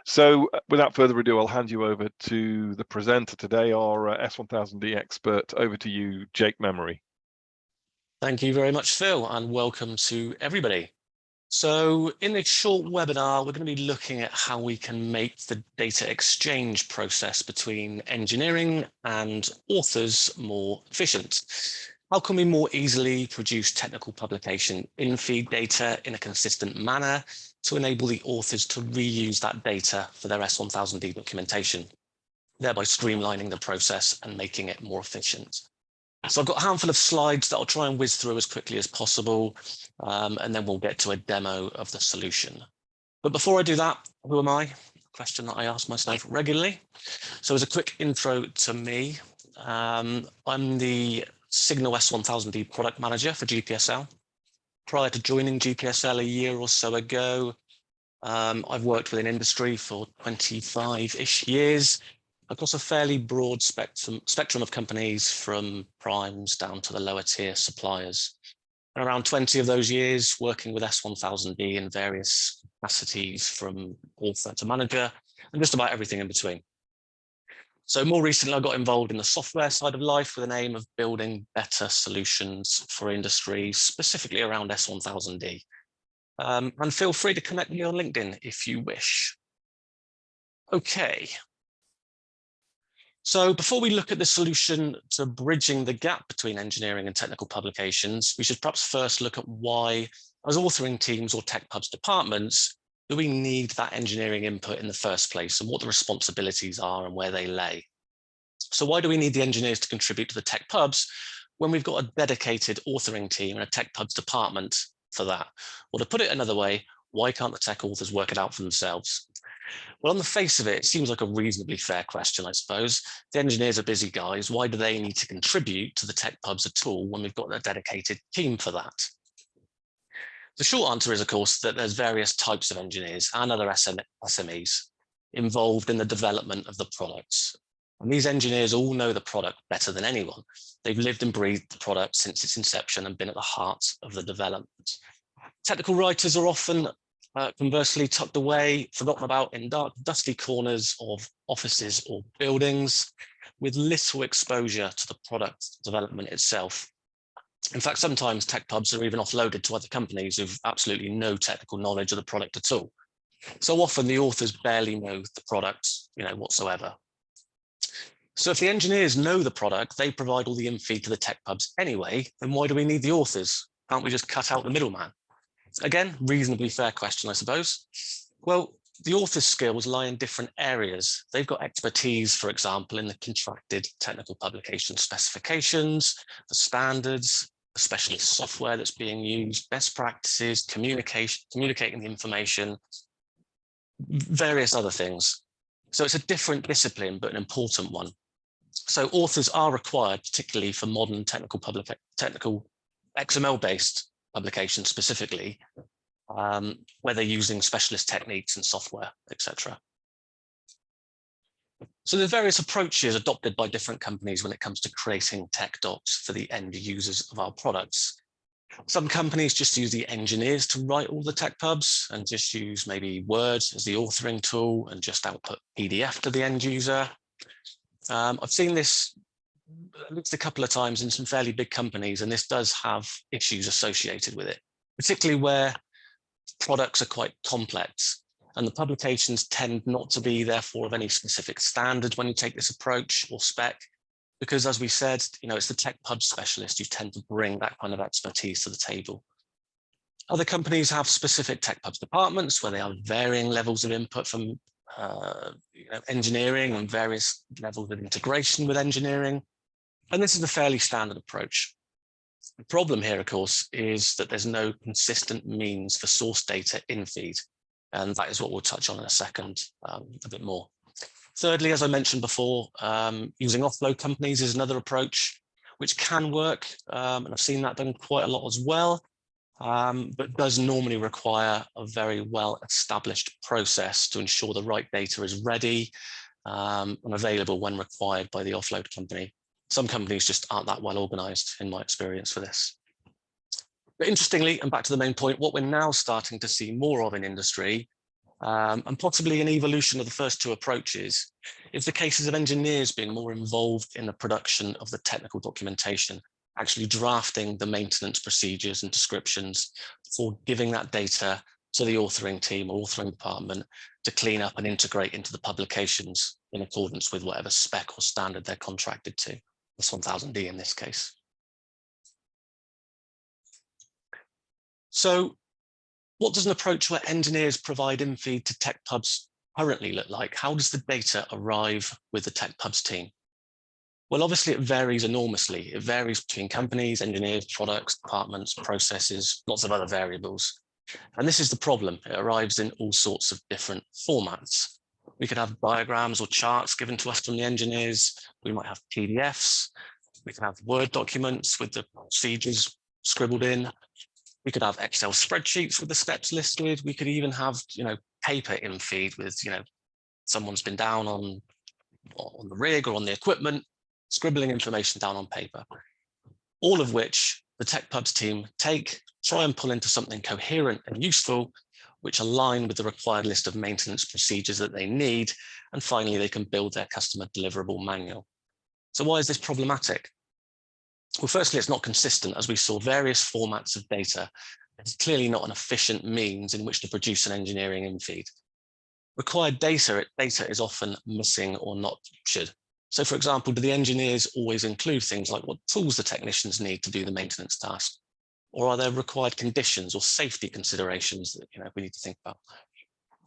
So without further ado, I'll hand you over to the presenter today, our S1000D expert. Over to you, Jake Memory. Thank you very much, Phil, and welcome to everybody. So in this short webinar, we're going to be looking at how we can make the data exchange process between engineering and authors more efficient. How can we more easily produce technical publication in-feed data in a consistent manner to enable the authors to reuse that data for their S1000D documentation, thereby streamlining the process and making it more efficient? So I've got a handful of slides that I'll try and whiz through as quickly as possible, and then we'll get to a demo of the solution. But before I do that, who am I? A question that I ask myself regularly. So as a quick intro to me, I'm the Signal S1000D product manager for GPSL. Prior to joining GPSL a year or so ago, I've worked within industry for 25-ish years, across a fairly broad spectrum of companies, from primes down to the lower tier suppliers. And around 20 of those years working with S1000D in various capacities, from author to manager, and just about everything in between. So more recently, I got involved in the software side of life with an aim of building better solutions for industry, specifically around S1000D. And feel free to connect me on LinkedIn if you wish. Okay. So before we look at the solution to bridging the gap between engineering and technical publications, we should perhaps first look at why, as authoring teams or tech pubs departments, do we need that engineering input in the first place, and what the responsibilities are and where they lay. So why do we need the engineers to contribute to the tech pubs when we've got a dedicated authoring team and a tech pubs department for that? Or to put it another way, why can't the tech authors work it out for themselves? Well, on the face of it, it seems like a reasonably fair question, I suppose. The engineers are busy guys. Why do they need to contribute to the tech pubs at all when we've got a dedicated team for that? The short answer is, of course, that there's various types of engineers and other SMEs involved in the development of the products. And these engineers all know the product better than anyone. They've lived and breathed the product since its inception and been at the heart of the development. Technical writers are often conversely tucked away, forgotten about in dark, dusty corners of offices or buildings, with little exposure to the product development itself. In fact, sometimes tech pubs are even offloaded to other companies who've absolutely no technical knowledge of the product at all. So often the authors barely know the product, whatsoever. So if the engineers know the product, they provide all the in-feed to the tech pubs anyway, then why do we need the authors? Can't we just cut out the middleman? Again, reasonably fair question, I suppose. Well, the author's skills lie in different areas. They've got expertise, for example, in the contracted technical publication specifications, the standards, the specialist software that's being used, best practices, communicating the information, various other things. So it's a different discipline, but an important one. So authors are required, particularly for modern technical XML-based publications specifically, where they're using specialist techniques and software, etc. So there are various approaches adopted by different companies when it comes to creating tech docs for the end users of our products. Some companies just use the engineers to write all the tech pubs and just use maybe Word as the authoring tool and just output PDF to the end user. I've seen this at least a couple of times in some fairly big companies, and this does have issues associated with it, particularly where products are quite complex and the publications tend not to be therefore of any specific standards when you take this approach or spec, because as we said, it's the tech pub specialists who tend to bring that kind of expertise to the table. Other companies have specific tech pubs departments where they have varying levels of input from engineering and various levels of integration with engineering. And this is a fairly standard approach. The problem here, of course, is that there's no consistent means for source data in feed. And that is what we'll touch on in a second, a bit more. Thirdly, as I mentioned before, using offload companies is another approach which can work. And I've seen that done quite a lot as well, but does normally require a very well-established process to ensure the right data is ready and available when required by the offload company. Some companies just aren't that well organized, in my experience, for this. But interestingly, and back to the main point, what we're now starting to see more of in industry and possibly an evolution of the first two approaches, is the cases of engineers being more involved in the production of the technical documentation, actually drafting the maintenance procedures and descriptions for giving that data to the authoring team or authoring department to clean up and integrate into the publications in accordance with whatever spec or standard they're contracted to, S1000D in this case. So what does an approach where engineers provide in-feed to tech pubs currently look like? How does the data arrive with the tech pubs team? Well, obviously it varies enormously. It varies between companies, engineers, products, departments, processes, lots of other variables. And this is the problem. It arrives in all sorts of different formats. We could have diagrams or charts given to us from the engineers. We might have PDFs. We can have Word documents with the procedures scribbled in. We could have Excel spreadsheets with the steps listed. We could even have, paper in feed with, someone's been down on the rig or on the equipment, scribbling information down on paper. All of which the tech pubs team try and pull into something coherent and useful, which align with the required list of maintenance procedures that they need. And finally, they can build their customer deliverable manual. So why is this problematic? Well, firstly, it's not consistent, as we saw various formats of data. It's clearly not an efficient means in which to produce an engineering in-feed. Required data is often missing or not captured. So, for example, do the engineers always include things like what tools the technicians need to do the maintenance task? Or are there required conditions or safety considerations that we need to think about?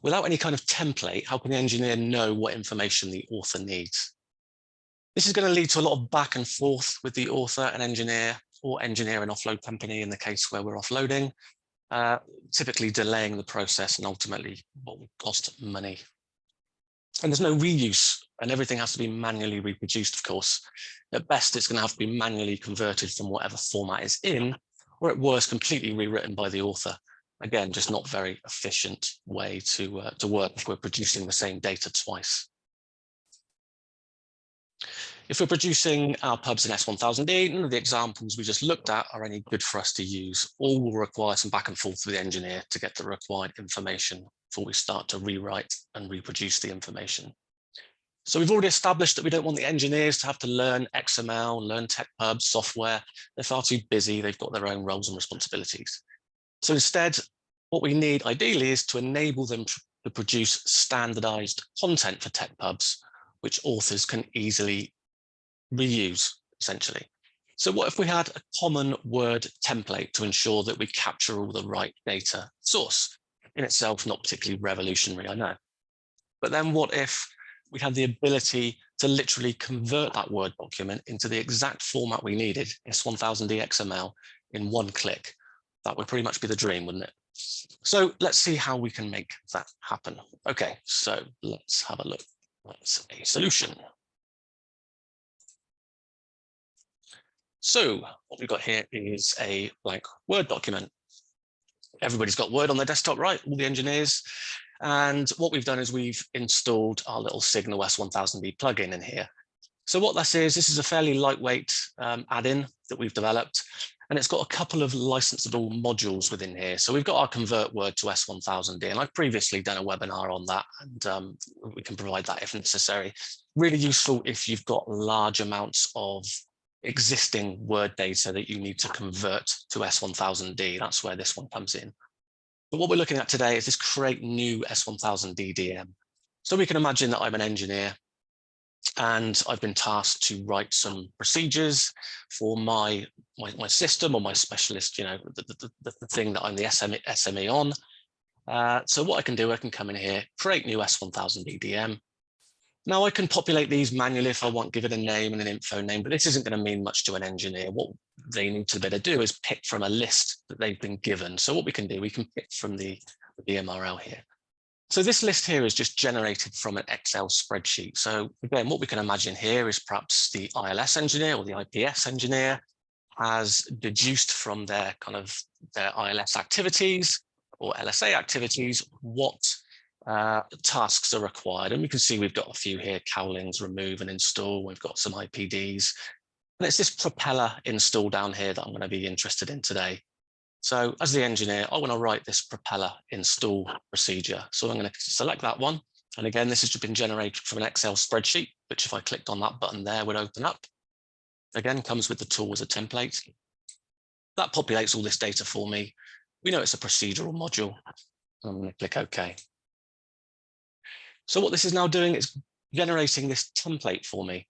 Without any kind of template, how can the engineer know what information the author needs? This is going to lead to a lot of back and forth with the author and engineer, or engineer and offload company in the case where we're offloading, typically delaying the process and ultimately what would cost money. And there's no reuse, and everything has to be manually reproduced, of course. At best, it's going to have to be manually converted from whatever format is in, or at worst, completely rewritten by the author. Again, just not very efficient way to work if we're producing the same data twice. If we're producing our pubs in S1000D, none of the examples we just looked at are any good for us to use. All will require some back and forth with the engineer to get the required information before we start to rewrite and reproduce the information. So we've already established that we don't want the engineers to have to learn XML, learn tech pubs, software. They're far too busy. They've got their own roles and responsibilities. So instead, what we need ideally is to enable them to produce standardized content for tech pubs, which authors can easily reuse, essentially. So what if we had a common Word template to ensure that we capture all the right data source? In itself, not particularly revolutionary, I know. But then what if we had the ability to literally convert that Word document into the exact format we needed, S1000D XML, in one click? That would pretty much be the dream, wouldn't it? So let's see how we can make that happen. Okay, so let's have a look. That's a solution. So what we've got here is a blank Word document. Everybody's got Word on their desktop, right? All the engineers. And what we've done is we've installed our little Signal S1000D plugin in here. So what this is a fairly lightweight add-in that we've developed, and it's got a couple of licensable modules within here. So we've got our convert Word to S1000D, and I've previously done a webinar on that, and we can provide that if necessary. Really useful if you've got large amounts of existing Word data that you need to convert to S1000D. That's where this one comes in. But what we're looking at today is this create new S1000D DM. So we can imagine that I'm an engineer and I've been tasked to write some procedures for my system or my specialist, the thing that I'm the SME on. So what I can do, I can come in here, create new S1000D DM. Now I can populate these manually if I want, give it a name and an info name, but this isn't going to mean much to an engineer. What they need to better do is pick from a list that they've been given. So what we can do, we can pick from the MRL here. So this list here is just generated from an Excel spreadsheet. So again, what we can imagine here is perhaps the ILS engineer or the IPS engineer has deduced from their ILS activities or LSA activities what tasks are required. And we can see we've got a few here: cowlings, remove and install. We've got some IPDs. And it's this propeller install down here that I'm going to be interested in today. So as the engineer, I want to write this propeller install procedure. So I'm going to select that one. And again, this has been generated from an Excel spreadsheet, which if I clicked on that button there would open up. Again, comes with the tool as a template. That populates all this data for me. We know it's a procedural module. I'm going to click OK. So what this is now doing is generating this template for me.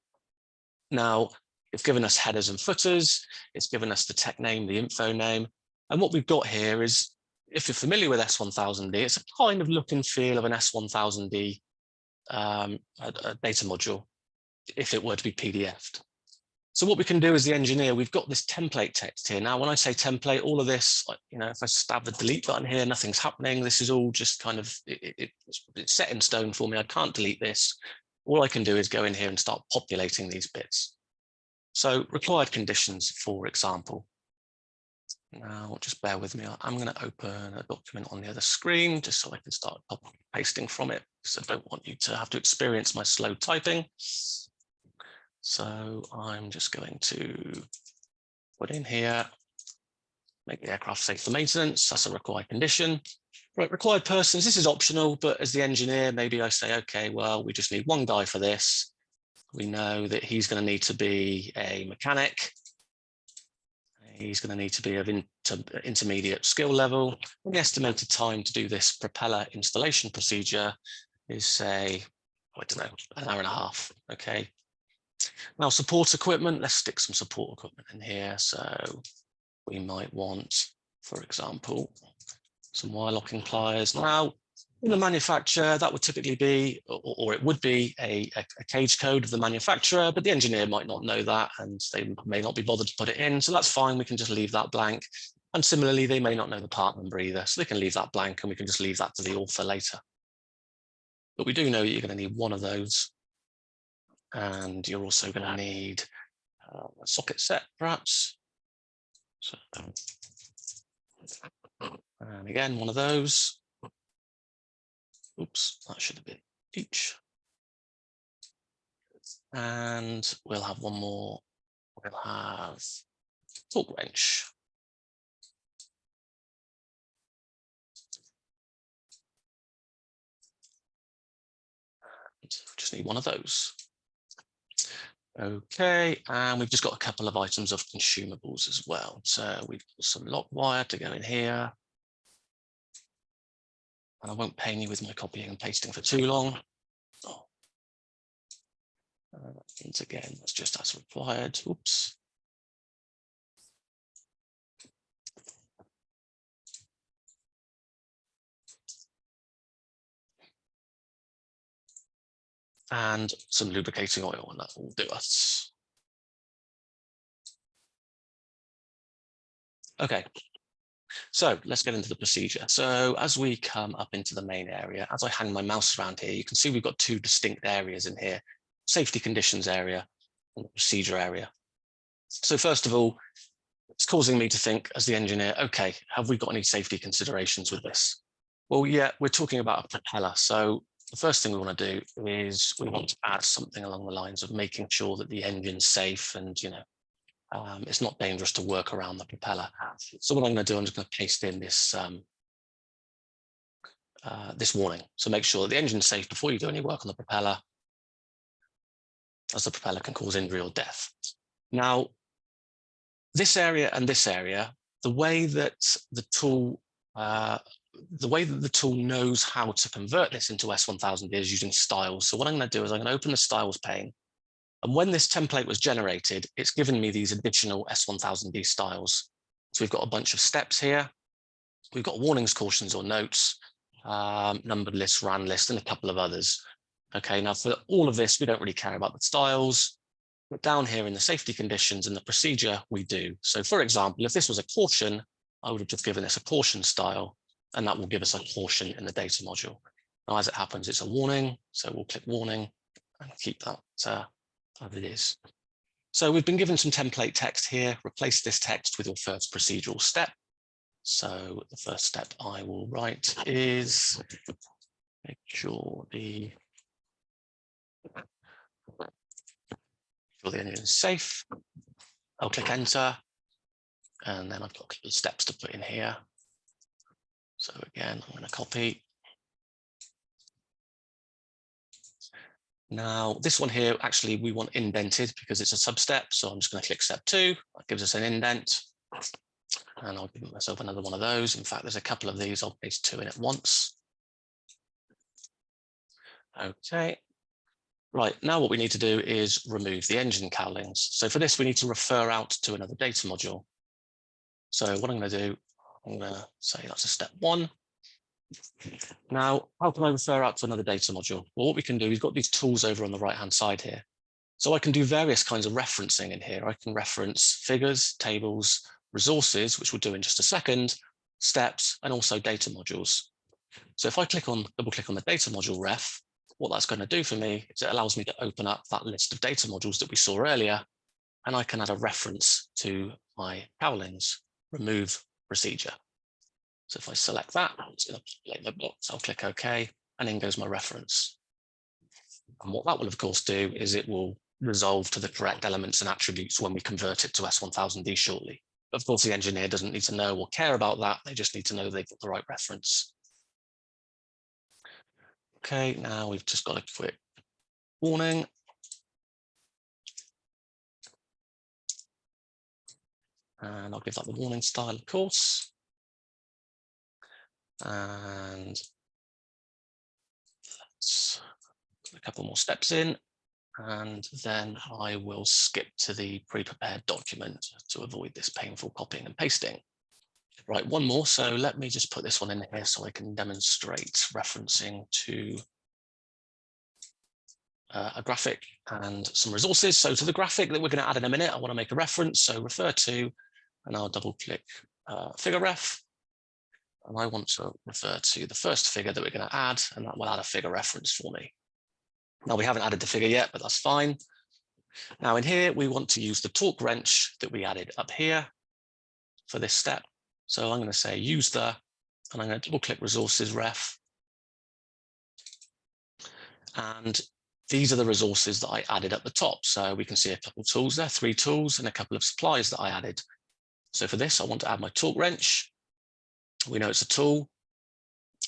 Now, it's given us headers and footers. It's given us the tech name, the info name. And what we've got here is, if you're familiar with S1000D, it's a kind of look and feel of an S1000D a data module, if it were to be PDF'd. So what we can do as the engineer, we've got this template text here. Now, when I say template, all of this, if I stab the delete button here, nothing's happening. This is all just kind of, it's set in stone for me. I can't delete this. All I can do is go in here and start populating these bits. So required conditions, for example. Now, just bear with me. I'm going to open a document on the other screen just so I can start pasting from it, because I don't want you to have to experience my slow typing. So I'm just going to put in here, make the aircraft safe for maintenance. That's a required condition. Right, required persons, this is optional, but as the engineer, maybe I say, okay, well, we just need one guy for this. We know that he's going to need to be a mechanic. He's going to need to be of intermediate skill level. And the estimated time to do this propeller installation procedure is, say, I don't know, an hour and a half. Okay. Now, support equipment, let's stick some support equipment in here. So we might want, for example, some wire locking pliers. Now, in the manufacturer, that would typically be, or it would be a cage code of the manufacturer, but the engineer might not know that and they may not be bothered to put it in. So that's fine. We can just leave that blank. And similarly, they may not know the part number either. So they can leave that blank and we can just leave that to the author later. But we do know that you're going to need one of those. And you're also going to need a socket set, perhaps. So, and again, one of those. Oops, that should have been each. And we'll have one more. We'll have torque wrench. And just need one of those. Okay, and we've just got a couple of items of consumables as well. So we've got some lock wire to go in here. And I won't pain you with my copying and pasting for too long. Oh. And again, that's just as required. Oops. And some lubricating oil, and that will do us. Okay, so let's get into the procedure. So as we come up into the main area, as I hang my mouse around here, you can see we've got two distinct areas in here, safety conditions area and the procedure area. So first of all, it's causing me to think as the engineer, okay, have we got any safety considerations with this? Well, yeah, we're talking about a propeller. So the first thing we want to do is we want to add something along the lines of making sure that the engine's safe and, it's not dangerous to work around the propeller. So what I'm going to do, I'm just going to paste in this this warning. So make sure that the engine's safe before you do any work on the propeller, as the propeller can cause injury or death. Now, this area and this area, the way that the tool knows how to convert this into S1000D is using styles. So what I'm going to do is I'm going to open the styles pane. And when this template was generated, it's given me these additional S1000D styles. So we've got a bunch of steps here. We've got warnings, cautions, or notes, numbered list, RAN list, and a couple of others. Okay, now for all of this, we don't really care about the styles. But down here in the safety conditions and the procedure, we do. So for example, if this was a caution, I would have just given this a caution style, and that will give us a caution in the data module. Now, as it happens, it's a warning. So we'll click warning and keep that as it is. So we've been given some template text here. Replace this text with your first procedural step. So the first step I will write is make sure the engine is safe. I'll click enter. And then I've got a couple of steps to put in here. So again, I'm going to copy. Now, this one here, actually, we want indented because it's a sub-step. So I'm just going to click step 2. That gives us an indent. And I'll give myself another one of those. In fact, there's a couple of these. I'll paste 2 in at once. Okay. Right, now what we need to do is remove the engine cowlings. So for this, we need to refer out to another data module. So what I'm going to do, I'm going to say that's a step 1. Now, how can I refer out to another data module? Well, what we can do, we've got these tools over on the right-hand side here. So I can do various kinds of referencing in here. I can reference figures, tables, resources, which we'll do in just a second, steps, and also data modules. So if I double click on the data module ref, what that's going to do for me is it allows me to open up that list of data modules that we saw earlier, and I can add a reference to my cowlings, remove procedure. So if I select that, it's going to play the box. I'll click OK, and in goes my reference. And what that will, of course, do is it will resolve to the correct elements and attributes when we convert it to S1000D shortly. Of course, the engineer doesn't need to know or care about that. They just need to know they've got the right reference. Okay, now we've just got a quick warning. And I'll give that the warning style, of course. And let's put a couple more steps in. And then I will skip to the pre-prepared document to avoid this painful copying and pasting. Right, one more. So let me just put this one in here so I can demonstrate referencing to a graphic and some resources. So to the graphic that we're going to add in a minute, I want to make a reference. So refer to, and I'll double click figure ref. And I want to refer to the first figure that we're going to add, and that will add a figure reference for me. Now we haven't added the figure yet, but that's fine. Now in here, we want to use the torque wrench that we added up here for this step. So I'm going to say use the, and I'm going to double click resources ref. And these are the resources that I added at the top. So we can see a couple of tools there, 3 tools and a couple of supplies that I added. So for this, I want to add my torque wrench. We know it's a tool,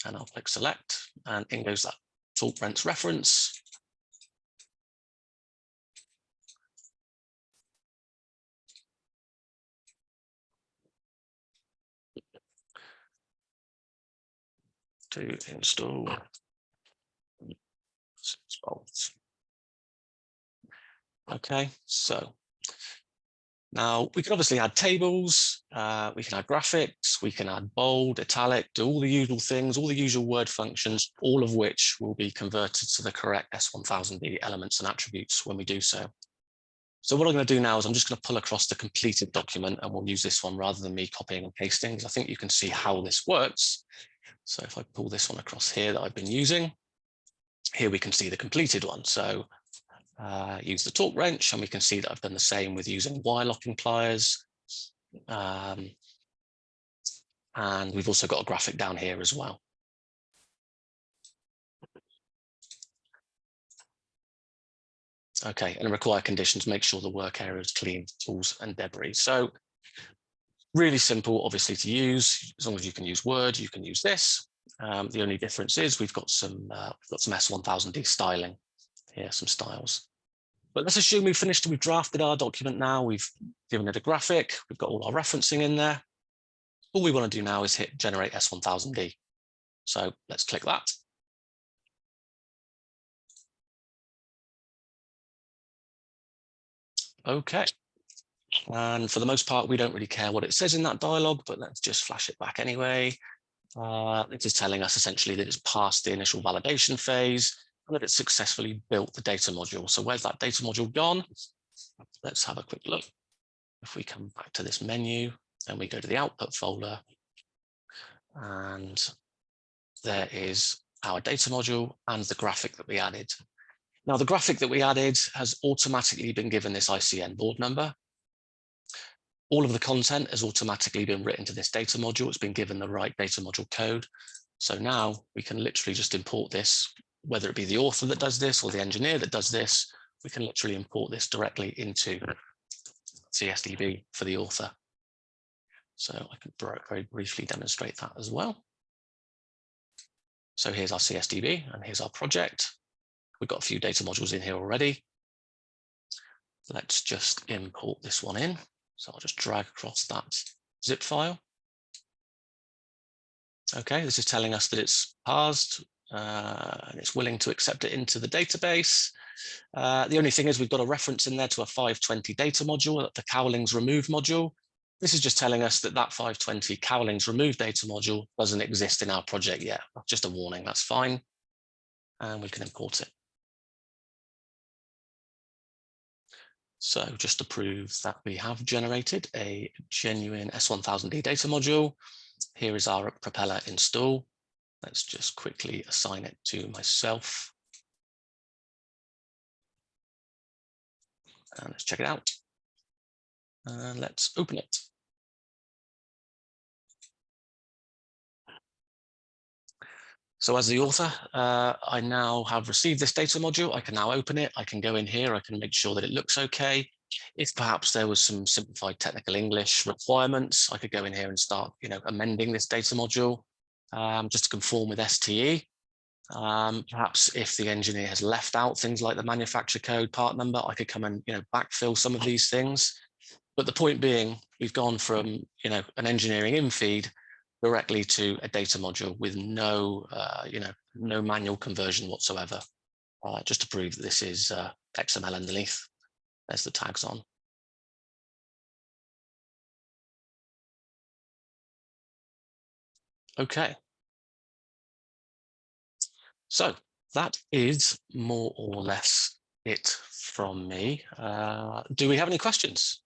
and I'll click select, and in goes that torque wrench reference. To install 6 bolts. Okay, so now we can obviously add tables, we can add graphics, we can add bold, italic, do all the usual things, all the usual word functions, all of which will be converted to the correct S1000D elements and attributes when we do so. So what I'm going to do now is I'm just going to pull across the completed document, and we'll use this one rather than me copying and pasting, because I think you can see how this works. So if I pull this one across here that I've been using, here we can see the completed one. So use the torque wrench, and we can see that I've done the same with using wire locking pliers. And we've also got a graphic down here as well. Okay, and require conditions, make sure the work area is clean, tools and debris. So really simple, obviously, to use. As long as you can use Word, you can use this. The only difference is we've got some S1000D styling here, some styles. But let's assume we've finished, we've drafted our document now, we've given it a graphic, we've got all our referencing in there. All we want to do now is hit generate S1000D. So let's click that. Okay. And for the most part, we don't really care what it says in that dialog, but let's just flash it back anyway. It is telling us essentially that it's passed the initial validation phase and that it's successfully built the data module. So where's that data module gone? Let's have a quick look. If we come back to this menu and we go to the output folder, and there is our data module and the graphic that we added. Now, the graphic that we added has automatically been given this ICN board number. All of the content has automatically been written to this data module. It's been given the right data module code. So now we can literally just import this, whether it be the author that does this or the engineer that does this, we can literally import this directly into CSDB for the author. So I can very briefly demonstrate that as well. So here's our CSDB and here's our project. We've got a few data modules in here already. Let's just import this one in. So I'll just drag across that zip file. Okay, this is telling us that it's parsed and it's willing to accept it into the database. The only thing is we've got a reference in there to a 520 data module, the cowlings remove module. This is just telling us that that 520 cowlings remove data module doesn't exist in our project yet. Just a warning, that's fine. And we can import it. So just to prove that we have generated a genuine S1000D data module, here is our propeller install. Let's just quickly assign it to myself. And let's check it out. And let's open it. So as the author, I now have received this data module. I can now open it. I can go in here. I can make sure that it looks okay. If perhaps there was some simplified technical English requirements, I could go in here and start, amending this data module just to conform with STE. Perhaps if the engineer has left out things like the manufacturer code part number, I could come and, backfill some of these things. But the point being, we've gone from, an engineering in feed directly to a data module with no, no manual conversion whatsoever, just to prove that this is XML underneath. There's the tags on. Okay. So that is more or less it from me. Do we have any questions?